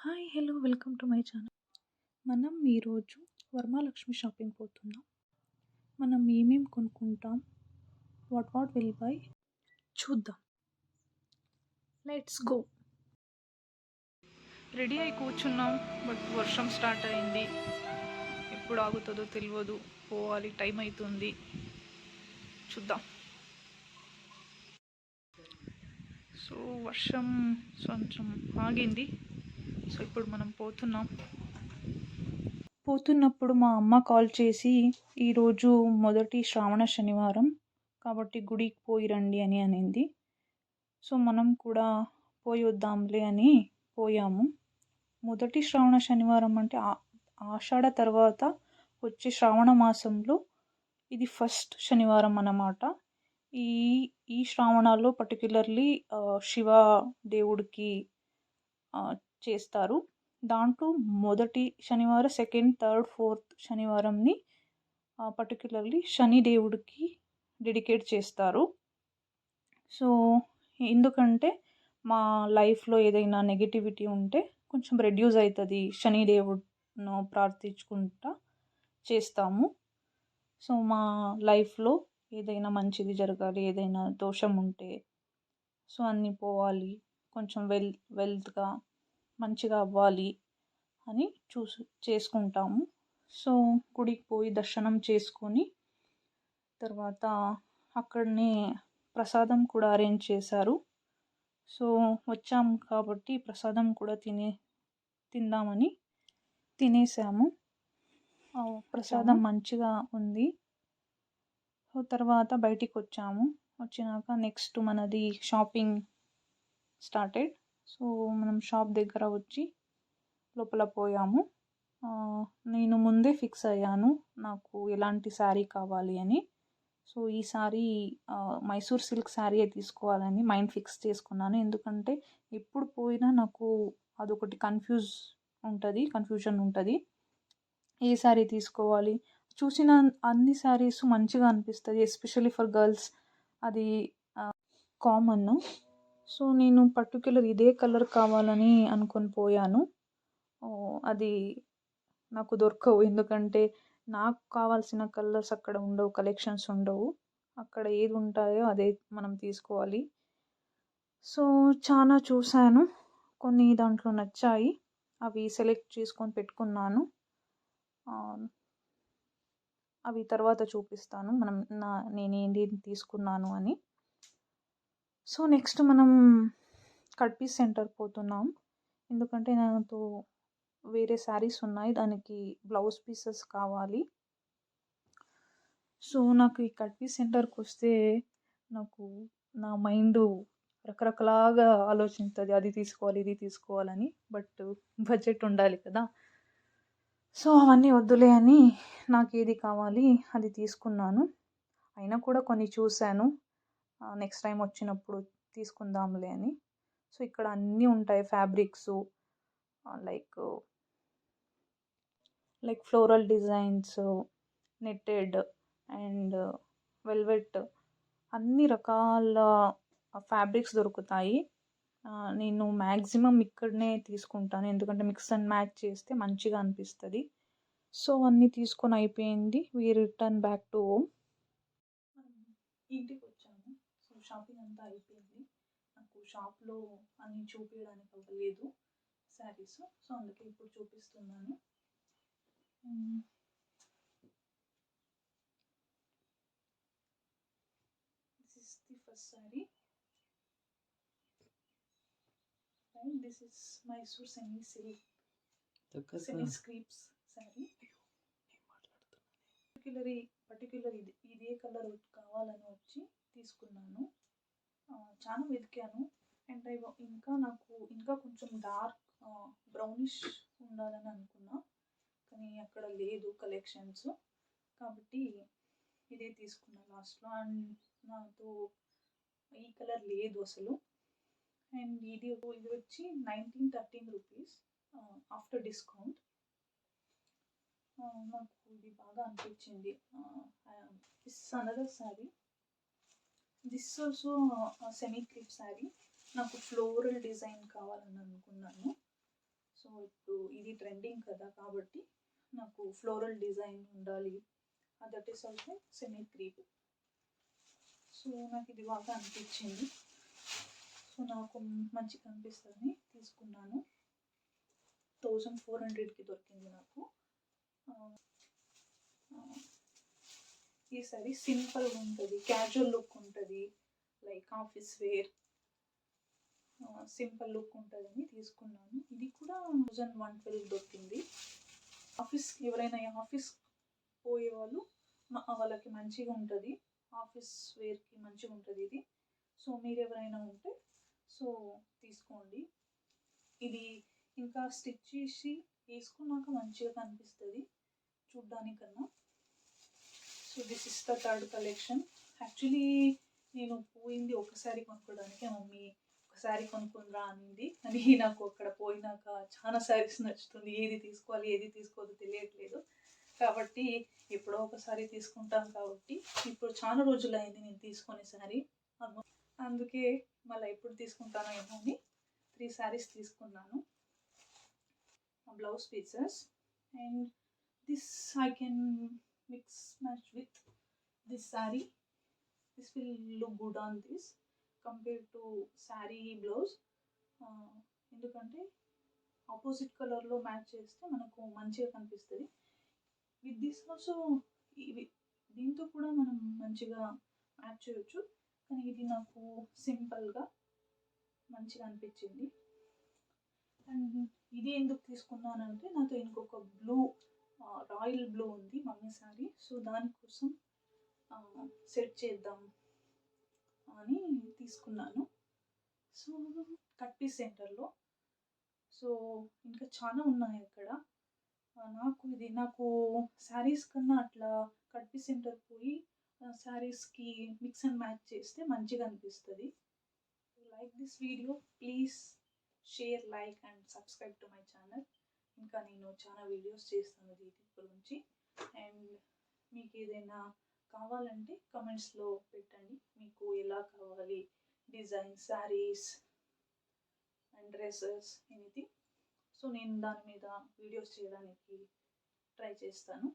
Hi hello welcome to my channel. మనం ఈరోజు Varamahalakshmi shopping పోతున్నాం. మనం ఏమేం కొనుక్కుంటాం, వాట్ విల్ బై చూద్దాం. Let's go. రెడీ అయి కూర్చున్నాం, బట్ వర్షం స్టార్ట్ అయింది. ఎప్పుడు ఆగుతుందో తెలియదు. పోవాలి, టైం అవుతుంది. చూద్దాం. సో వర్షం కొంచెం ఆగింది. సో ఇప్పుడు మనం పోతున్నప్పుడు మా అమ్మ కాల్ చేసి, ఈరోజు మొదటి శ్రావణ శనివారం కాబట్టి గుడికి పోయి రండి అని అనింది. సో మనం కూడా పోయి వద్దాంలే అని పోయాము. మొదటి శ్రావణ శనివారం అంటే ఆషాఢ తర్వాత వచ్చే శ్రావణ మాసంలో ఇది ఫస్ట్ శనివారం అన్నమాట. ఈ శ్రావణాల్లో పర్టికులర్లీ శివ దేవుడికి చేస్తారు. దాంట్లో మొదటి శనివారం, సెకండ్, థర్డ్, ఫోర్త్ శనివారంని పర్టికులర్లీ శని దేవుడికి డెడికేట్ చేస్తారు. సో ఎందుకంటే మా లైఫ్లో ఏదైనా నెగిటివిటీ ఉంటే కొంచెం రెడ్యూస్ అవుతుంది, శని దేవుడిను ప్రార్థించుకుంటా చేస్తాము. సో మా లైఫ్లో ఏదైనా మంచిది జరగాలి, ఏదైనా దోషం ఉంటే సో అన్నీ పోవాలి, కొంచెం వెల్త్గా మంచిగా అవ్వాలి అని చేసుకుంటాము. సో గుడికి పోయి దర్శనం చేసుకొని తర్వాత అక్కడనే ప్రసాదం కూడా అరేంజ్ చేశారు. సో వచ్చాము కాబట్టి ప్రసాదం కూడా తిందామని తినేసాము. ప్రసాదం మంచిగా ఉంది. సో తర్వాత బయటికి వచ్చినాక నెక్స్ట్ మనది షాపింగ్ స్టార్టెడ్. సో మనం షాప్ దగ్గర వచ్చి లోపల పోయాము. నేను ముందే ఫిక్స్ అయ్యాను నాకు ఎలాంటి శారీ కావాలి అని. సో ఈ శారీ మైసూర్ సిల్క్ శారీ తీసుకోవాలని మైండ్ ఫిక్స్ చేసుకున్నాను. ఎందుకంటే ఎప్పుడు పోయినా నాకు అదొకటి కన్ఫ్యూజన్ ఉంటుంది. ఏ శారీ తీసుకోవాలి, చూసిన అన్ని శారీస్ మంచిగా అనిపిస్తుంది, ఎస్పెషల్లీ ఫర్ గర్ల్స్ అది కామన్. సో నేను పర్టికులర్ ఇదే కలర్ కావాలని అనుకొని పోయాను. అది నాకు దొరకవు, ఎందుకంటే నాకు కావాల్సిన కలర్స్ అక్కడ ఉండవు, కలెక్షన్స్ ఉండవు. అక్కడ ఏది ఉంటాయో అదే మనం తీసుకోవాలి. సో చాలా చూశాను, కొన్ని దాంట్లో నచ్చాయి, అవి సెలెక్ట్ చేసుకొని పెట్టుకున్నాను. అవి తర్వాత చూపిస్తాను నేను ఏంటి తీసుకున్నాను అని. సో నెక్స్ట్ మనం కట్పీస్ సెంటర్ పోతున్నాం, ఎందుకంటే నాకు వేరే శారీస్ ఉన్నాయి, దానికి బ్లౌజ్ పీసెస్ కావాలి. సో నాకు ఈ కట్పీస్ సెంటర్కి వస్తే నాకు నా మైండ్ రకరకాలుగా ఆలోచిస్తుంది, అది తీసుకోవాలి ఇది తీసుకోవాలని. బట్ బడ్జెట్ ఉండాలి కదా. సో అవన్నీ వద్దులే అని నాకు ఏది కావాలి అది తీసుకున్నాను. అయినా కూడా కొన్ని చూశాను, నెక్స్ట్ టైం వచ్చినప్పుడు తీసుకుందాంలే అని. సో ఇక్కడ అన్నీ ఉంటాయి, fabrics like floral designs, netted and velvet, అన్ని రకాల ఫ్యాబ్రిక్స్ దొరుకుతాయి. నేను మ్యాక్సిమం ఇక్కడనే తీసుకుంటాను, ఎందుకంటే మిక్స్ అండ్ మ్యాచ్ చేస్తే మంచిగా అనిపిస్తుంది. సో అన్నీ తీసుకొని అయిపోయింది, we return back to home. ఇంటికి వచ్చాము. సో షాపింగ్ అంతా అయిపోయింది. నాకు షాప్లో అన్నీ చూపించడానికి అవ్వలేదు శారీస్, సో అందుకే ఇప్పుడు చూపిస్తున్నాను. This is the first sari. This is Mysore semi crepes sari. Particular ఇదే కలర్ కావాలని వచ్చి తీసుకున్నాను. చాలా వెతికాను అండ్ నాకు కొంచెం డార్క్ బ్రౌనిష్ ఉండాలని అనుకున్నా, కానీ అక్కడ లేదు కలెక్షన్స్, కాబట్టి ఇదే తీసుకున్నా లాస్ట్లో. అండ్ నాకు ఈ కలర్ లేదు అసలు. అండ్ ఇది వచ్చి 13 రూపీస్ ఆఫ్టర్ డిస్కౌంట్. నాకు ఇది బాగా అనిపించింది. This another sari. This also semi creep sari. నాకు ఫ్లోరల్ డిజైన్ కావాలని అనుకున్నాను. సో ఇప్పుడు ఇది ట్రెండింగ్ కదా, కాబట్టి నాకు ఫ్లోరల్ డిజైన్ ఉండాలి. That is also semi creep. So నాకు ఇది బాగా అనిపించింది. సో నాకు మంచిగా అనిపిస్తుందని తీసుకున్నాను. 1400కి దొరికింది నాకు. ఈ సారీ సింపుల్గా ఉంటుంది, క్యాజువల్ లుక్ ఉంటుంది, like office wear simple look ఉంటుందని తీసుకున్నాను. ఇది కూడా 1112 దొరికింది. ఎవరైనా ఆఫీస్ పోయే వాళ్ళకి మంచిగా ఉంటుంది, ఆఫీస్ వేర్కి మంచిగా ఉంటుంది ఇది. సో మీరు ఎవరైనా ఉంటే సో తీసుకోండి. ఇది ఇంకా స్టిచ్ చేసి వేసుకున్నాక మంచిగా కనిపిస్తుంది చూడ్డానికన్నా. So this is the third collection. Actually నేను పోయింది ఒకసారి కొనుక్కోవడానికి, మమ్మీ ఒకసారి కొనుక్కుందిరా అనింది. కానీ నాకు అక్కడ పోయినాక చాలా శారీస్ నచ్చుతుంది, ఏది తీసుకోవాలి ఏది తీసుకోవద్దు తెలియట్లేదు. కాబట్టి ఎప్పుడో ఒకసారి తీసుకుంటాను. కాబట్టి ఇప్పుడు చాలా రోజులు అయింది నేను తీసుకునే శారీ, అందుకే మళ్ళీ ఎప్పుడు తీసుకుంటానో ఏమో అని 3 శారీస్ తీసుకున్నాను. Blouse pieces and this I can mix match with this sari. This will look good on this compare to sari blouse. ఎందుకంటే ఆపోజిట్ కలర్లో మ్యాచ్ చేస్తే మనకు మంచిగా కనిపిస్తుంది. విత్ దిస్ ఆల్సో దీంతో కూడా మనం మంచిగా మ్యాచ్ చేయొచ్చు. కానీ ఇది నాకు సింపుల్గా మంచిగా అనిపించింది. అండ్ ఇది ఎందుకు తీసుకున్నానంటే నాతో ఇంకొక బ్లూ రాయల్ బ్లూ ఉంది మమ్మీ శారీ. సో దానికోసం సెట్ చేద్దాం అని తీసుకున్నాను. సో కట్ పీస్ సెంటర్లో. సో ఇంకా చాలా ఉన్నాయి అక్కడ. నాకు శారీస్ కన్నా అట్లా కట్ పీస్ సెంటర్ పోయి శారీస్కి మిక్స్ అండ్ మ్యాచ్ చేస్తే మంచిగా అనిపిస్తుంది. Like this video, please share, like and subscribe to my channel. ఇంకా నేను చాలా వీడియోస్ చేస్తాను వీటి గురించి. అండ్ మీకు ఏదైనా కావాలంటే కమెంట్స్లో పెట్టండి, మీకు ఎలా కావాలి, design, saris and dresses, anything. So నేను దాని మీద వీడియోస్ చేయడానికి ట్రై చేస్తాను.